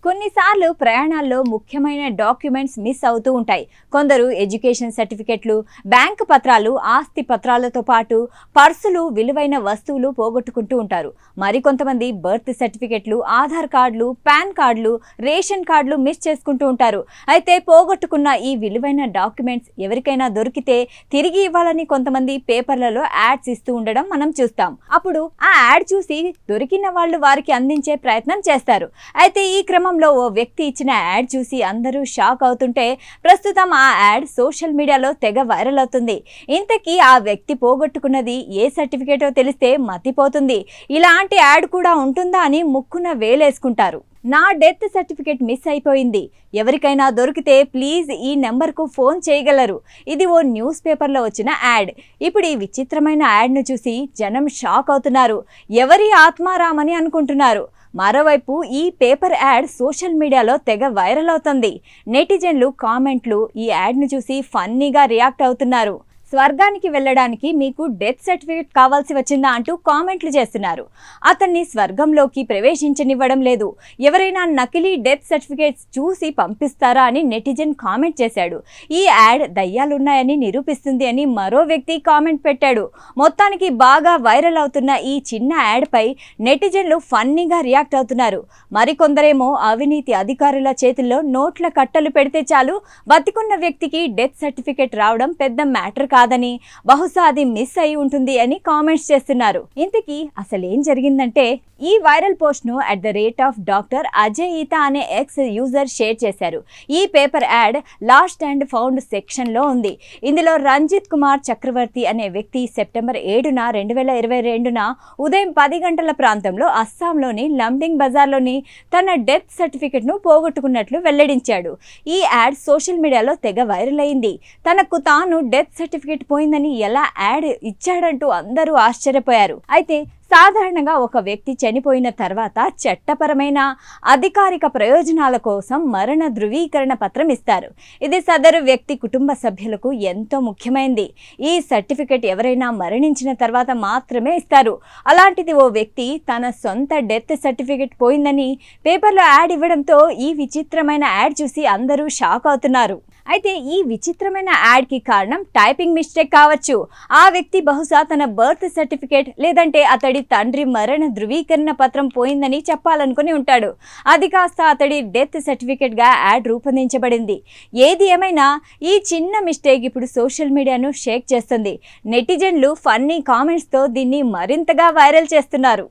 కొన్నిసార్లు ప్రయాణాల్లో ముఖ్యమైన డాక్యుమెంట్స్ మిస్ అవుతూ ఉంటాయి. కొందరు ఎడ్యుకేషన్ సర్టిఫికెట్లు, బ్యాంక్ పత్రాలు, ఆస్తి పత్రాలతో పాటు పర్సులు, విలువైన వస్తువులు పోగొట్టుకుంటూ ఉంటారు. మరికొంతమంది బర్త్ సర్టిఫికెట్లు, ఆధార్ కార్డులు, పాన్ కార్డులు, రేషన్ కార్డులు మిస్ చేసుకుంటూ ఉంటారు. అయితే పోగొట్టుకున్న ఈ విలువైన డాక్యుమెంట్స్ ఎవరికైనా దొరికితే తిరిగి ఇవ్వాలని కొంతమంది పేపర్లలో యాడ్స్ ఇస్తూ ఉండడం మనం చూస్తాం. అప్పుడు ఆ యాడ్ చూసి దొరికిన వాళ్ళు వారికి అందించే ప్రయత్నం చేస్తారు. అయితే ఈ క్రమంలో ఓ వ్యక్తి ఇచ్చిన యాడ్ చూసి అందరూ షాక్ అవుతుంటే ప్రస్తుతం ఆ యాడ్ సోషల్ మీడియాలో తెగ వైరల్ అవుతుంది. ఇంతకీ ఆ వ్యక్తి పోగొట్టుకున్నది ఏ సర్టిఫికేటో తెలిస్తే మతిపోతుంది. ఇలాంటి యాడ్ కూడా ఉంటుందా అని ముక్కున వేలేసుకుంటారు. నా డెత్ సర్టిఫికేట్ మిస్ అయిపోయింది, ఎవరికైనా దొరికితే ప్లీజ్ ఈ నెంబర్కు ఫోన్ చేయగలరు. ఇది ఓ న్యూస్ పేపర్లో వచ్చిన యాడ్. ఇప్పుడు ఈ విచిత్రమైన యాడ్ను చూసి జనం షాక్ అవుతున్నారు. ఎవరి ఆత్మారామని అనుకుంటున్నారు. మరోవైపు ఈ పేపర్ యాడ్ సోషల్ మీడియాలో తెగ వైరల్ అవుతుంది. నెటిజన్లు కామెంట్లు ఈ యాడ్ను చూసి ఫన్నీగా రియాక్ట్ అవుతున్నారు. స్వర్గానికి వెళ్ళడానికి మీకు డెత్ సర్టిఫికేట్ కావాల్సి వచ్చిందా అంటూ కామెంట్లు చేస్తున్నారు. అతన్ని స్వర్గంలోకి ప్రవేశించనివ్వడం లేదు, ఎవరైనా నకిలీ డెత్ సర్టిఫికేట్స్ చూసి పంపిస్తారా అని నెటిజన్ కామెంట్ చేశాడు. ఈ యాడ్ దయ్యాలున్నాయని నిరూపిస్తుంది అని మరో వ్యక్తి కామెంట్ పెట్టాడు. మొత్తానికి బాగా వైరల్ అవుతున్న ఈ చిన్న యాడ్పై నెటిజన్లు ఫన్నీగా రియాక్ట్ అవుతున్నారు. మరికొందరేమో అవినీతి అధికారుల చేతుల్లో నోట్ల కట్టలు పెడితే చాలు బతికున్న వ్యక్తికి డెత్ సర్టిఫికేట్ రావడం పెద్ద మ్యాటర్ కాదని, బహుశా అది మిస్ అయి ఉంటుంది అని కామెంట్స్ చేస్తున్నారు. ఇంతకీ అసలేం జరిగిందంటే ఈ వైరల్ పోస్ట్ ను @డాక్టర్ అజయ్ ఈతా అనే ఎక్స్ యూజర్ షేర్ చేశారు. ఈ paper ad last and found section లో ఉంది. ఇందులో రంజిత్ కుమార్ చక్రవర్తి అనే వ్యక్తి సెప్టెంబర్ 7న 2022న ఉదయం 10 గంటల ప్రాంతంలో అస్సాంలోని లంబింగ్ బజార్లోని తన డెత్ సర్టిఫికెట్ ను పోగొట్టుకున్నట్లు వెల్లడించాడు. ఈ యాడ్ సోషల్ మీడియాలో తెగ వైరల్ అయింది. తనకు తాను డెత్ సర్టిఫికెట్ పోయిందని ఎలా యాడ్ ఇచ్చాడంటూ అందరూ ఆశ్చర్యపోయారు. అయితే సాధారణంగా ఒక వ్యక్తి చనిపోయిన తర్వాత చట్టపరమైన అధికారిక ప్రయోజనాల కోసం మరణ ధృవీకరణ పత్రం ఇస్తారు. ఇది సదరు వ్యక్తి కుటుంబ సభ్యులకు ఎంతో ముఖ్యమైనది. ఈ సర్టిఫికెట్ ఎవరైనా మరణించిన తర్వాత మాత్రమే ఇస్తారు. అలాంటిది ఓ వ్యక్తి తన సొంత డెత్ సర్టిఫికెట్ పోయిందని పేపర్లో యాడ్ ఇవ్వడంతో ఈ విచిత్రమైన యాడ్ చూసి అందరూ షాక్ అవుతున్నారు. అయితే ఈ విచిత్రమైన యాడ్కి కారణం టైపింగ్ మిస్టేక్ కావచ్చు. ఆ వ్యక్తి బహుశా తన బర్త్ సర్టిఫికేట్ లేదంటే అతడి తండ్రి మరణ ధృవీకరణ పత్రం పోయిందని చెప్పాలనుకుని ఉంటాడు. అది కాస్త అతడి డెత్ సర్టిఫికేట్గా యాడ్ రూపొందించబడింది. ఏది ఏమైనా ఈ చిన్న మిస్టేక్ ఇప్పుడు సోషల్ మీడియాను షేక్ చేస్తుంది. నెటిజన్లు ఫన్నీ కామెంట్స్తో దీన్ని మరింతగా వైరల్ చేస్తున్నారు.